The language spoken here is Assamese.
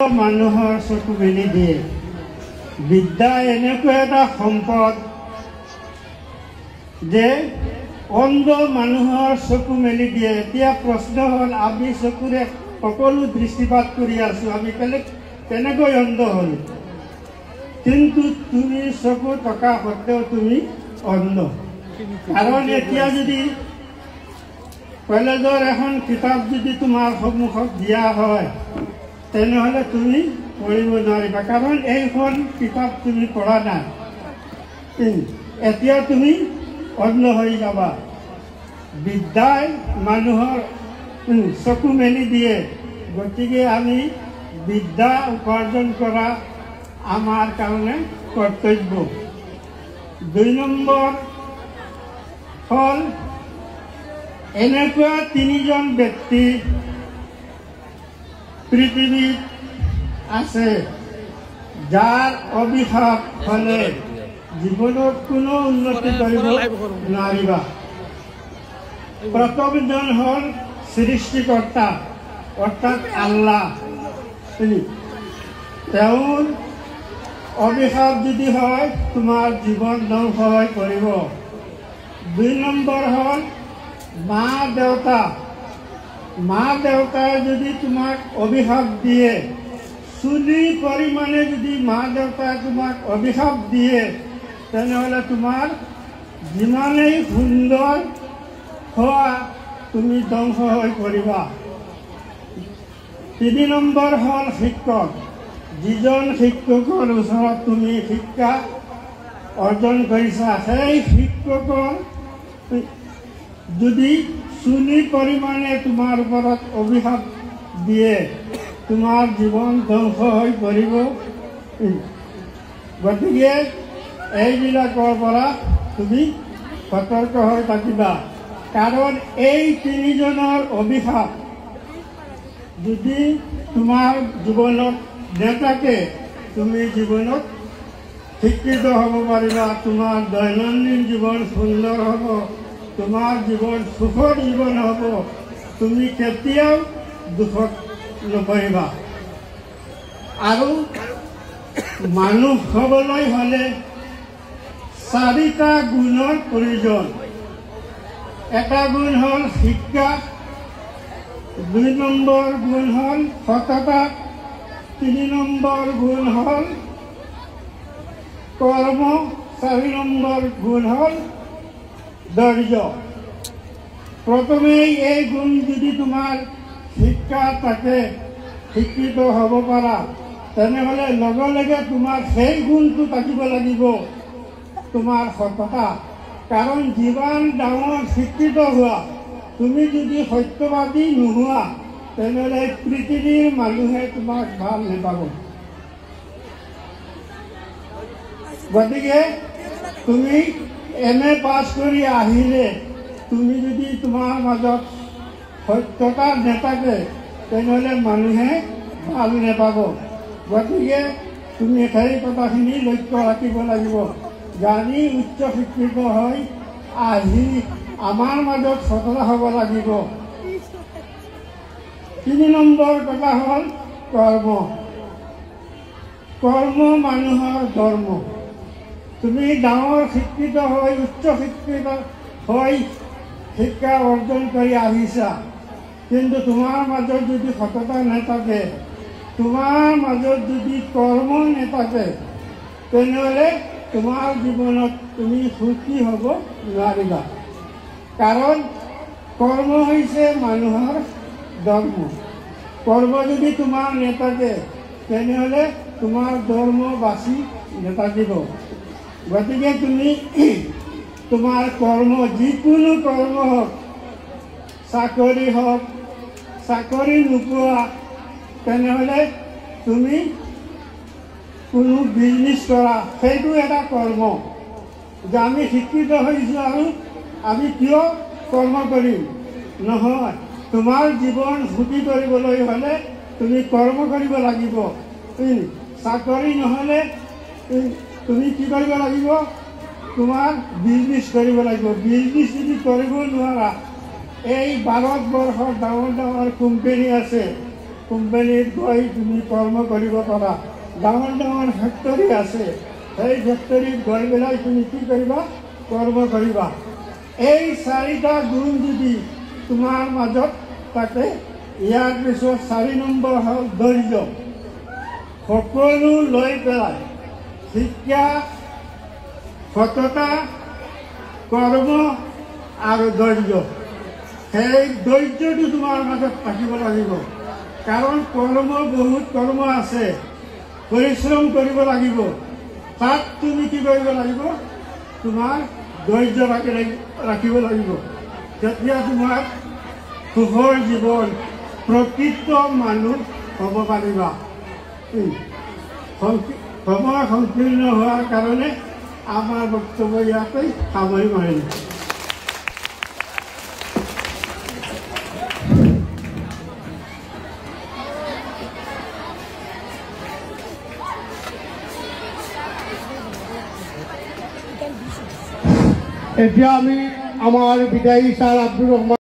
মানুহৰ চকু মেলি দিয়ে। বিদ্যা এনেকুৱা এটা সম্পদ যে অন্ধ মানুহৰ চকু মেলি দিয়ে। এতিয়া প্ৰশ্ন হ'ল, আমি চকুৰে সকলো দৃষ্টিপাত কৰি আছোঁ, আমি কেনেকৈ অন্ধ হ'ল? কিন্তু তুমি চকু থকা সত্ত্বেও তুমি অন্ধ। কাৰণ এতিয়া যদি কলেজৰ এখন কিতাপ যদি তোমাৰ সন্মুখত দিয়া হয়, তেনেহ'লে তুমি পঢ়িব নোৱাৰিবা, কাৰণ এইখন কিতাপ তুমি পঢ়া নাই। এতিয়া তুমি অন্ধ হৈ যাবা। বিদ্যাই মানুহৰ চকু মেলি দিয়ে। গতিকে আমি বিদ্যা উপাৰ্জন কৰা আমাৰ কাৰণে কৰ্তব্য। 2 নম্বৰ হ'ল, এনেকুৱা 3জন ব্যক্তি পৃথিৱীত আছে যাৰ অভিশাপ হ'লে জীৱনত কোনো উন্নতি কৰিব নোৱাৰিবা। প্ৰথমজন হ'ল সৃষ্টিকৰ্তা অৰ্থাৎ আল্লাহ। তেওঁৰ অভিশাপ যদি হয়, তোমাৰ জীৱন ধ্বংস হৈ পৰিব। 2 নম্বৰ হ'ল মা দেউতা। মা দেউতাই যদি তোমাক অভিশাপ দিয়ে, চুলি পৰিমাণে যদি মা দেউতাই তোমাক অভিশাপ দিয়ে, তেনেহ'লে তোমাৰ যিমানেই সুন্দৰ হোৱা, তুমি ধ্বংস হৈ পৰিবা। 3 নম্বৰ হ'ল শিক্ষক। যিজন শিক্ষকৰ ওচৰত তুমি শিক্ষা অৰ্জন কৰিছা, সেই শিক্ষকৰ যদি চুলি পৰিমাণে তোমাৰ ওপৰত অভিশাপ দিয়ে, তোমাৰ জীৱন ধ্বংস হৈ পৰিব। গতিকে এইবিলাকৰ পৰা তুমি সতৰ্ক হৈ থাকিবা, কাৰণ এই 3জনৰ অভিশাপ যদি তোমাৰ জীৱনত নাথাকে, তুমি জীৱনত শিক্ষিত হ'ব পাৰিবা, তোমাৰ দৈনন্দিন জীৱন সুন্দৰ হ'ব, তোমাৰ জীৱন সুখৰ জীৱন হ'ব, তুমি কেতিয়াও দুখত নপৰিবা। আৰু মানুহ হ'বলৈ হ'লে 4টা গুণৰ প্ৰয়োজন। এটা গুণ হ'ল শিক্ষা, 2 নম্বৰ গুণ হ'ল সততা, 3 নম্বৰ গুণ হ'ল কৰ্ম, 4 নম্বৰ গুণ হ'ল ধৈৰ্য। প্ৰথমেই এই গুণ যদি তোমাৰ শিক্ষা থাকে, শিক্ষিত হ'ব পাৰা, তেনেহ'লে লগে লগে তোমাৰ সেই গুণটো থাকিব লাগিব, তোমাৰ সততা। কাৰণ যিমান ডাঙৰ শিক্ষিত হোৱা, তুমি যদি সত্যবাদী নোহোৱা, তেনেহ'লে পৃথিৱীৰ মানুহে তোমাক ভাল নাপাব। গতিকে তুমি MA পাছ কৰি আহিলে, তুমি যদি তোমাৰ মাজত সত্যতা নাথাকে, তেনেহ'লে মানুহে ভাল নাপাব। গতিকে তুমি সেই কথাখিনি লক্ষ্য ৰাখিব লাগিব। জানি উচ্চ শিক্ষিত হৈ আহি আমাৰ মাজত সততা হ'ব লাগিব। 3 নম্বৰ কথা হ'ল কৰ্ম। কৰ্ম মানুহৰ ধৰ্ম। তুমি ডাঙৰ শিক্ষিত হৈ, উচ্চ শিক্ষিত হৈ শিক্ষা অৰ্জন কৰি আহিছা, কিন্তু তোমাৰ মাজত যদি সততা নাথাকে, তোমাৰ মাজত যদি কৰ্ম নাথাকে, তেনেহ'লে তোমাৰ জীৱনত তুমি সুখী হ'ব নোৱাৰিবা। কাৰণ কৰ্ম হৈছে মানুহৰ ধৰ্ম। কৰ্ম যদি তোমাৰ নাথাকে, তেনেহ'লে তোমাৰ ধৰ্ম বাচি নাথাকিব। গতিকে তুমি তোমাৰ কৰ্ম, যিকোনো কৰ্ম হওক, চাকৰি হওক, চাকৰি নোপোৱা, তেনেহ'লে তুমি কোনো বিজনেছ কৰা, সেইটো এটা কৰ্ম। যে আমি শিক্ষিত হৈছোঁ আৰু আমি কিয় কৰ্ম কৰিম? নহয়, তোমাৰ জীৱন সুখী কৰিবলৈ হ'লে তুমি কৰ্ম কৰিব লাগিব। চাকৰি নহ'লে তুমি কি কৰিব লাগিব? তোমাৰ বিজনেছ কৰিব লাগিব। বিজনেছ যদি কৰিব নোৱাৰা, এই ভাৰতবৰ্ষৰ ডাঙৰ ডাঙৰ কোম্পানী আছে, কোম্পানীত গৈ তুমি কৰ্ম কৰিব পাৰা। ডাঙৰ ডাঙৰ ফেক্টৰী আছে, সেই ফেক্টৰীত গৈ পেলাই তুমি কি কৰিবা? কৰ্ম কৰিবা। এই 4টা গুণ যদি তোমাৰ মাজত থাকে, ইয়াৰ পিছত 4 নম্বৰ হ'ল ধৈৰ্য। সকলো লৈ পেলাই শিক্ষা, সততা, কৰ্ম আৰু ধৈৰ্য, সেই ধৈৰ্যটো তোমাৰ মাজত থাকিব লাগিব। কাৰণ বহুত কৰ্ম আছে, পৰিশ্ৰম কৰিব লাগিব। তাত তুমি কি কৰিব লাগিব? তোমাৰ ধৈৰ্য ৰাখিব লাগিব। তেতিয়া তোমাৰ সুখৰ জীৱন, প্ৰকৃত মানুহ হ'ব পাৰিবা। সময় সংকীৰ্ণ হোৱাৰ কাৰণে আমাৰ বক্তব্য ইয়াতে সামৰি মাৰিলোঁ। এতিয়া আমি আমাৰ বিদায়ী ছাৰ আব্দুৰ ৰহমান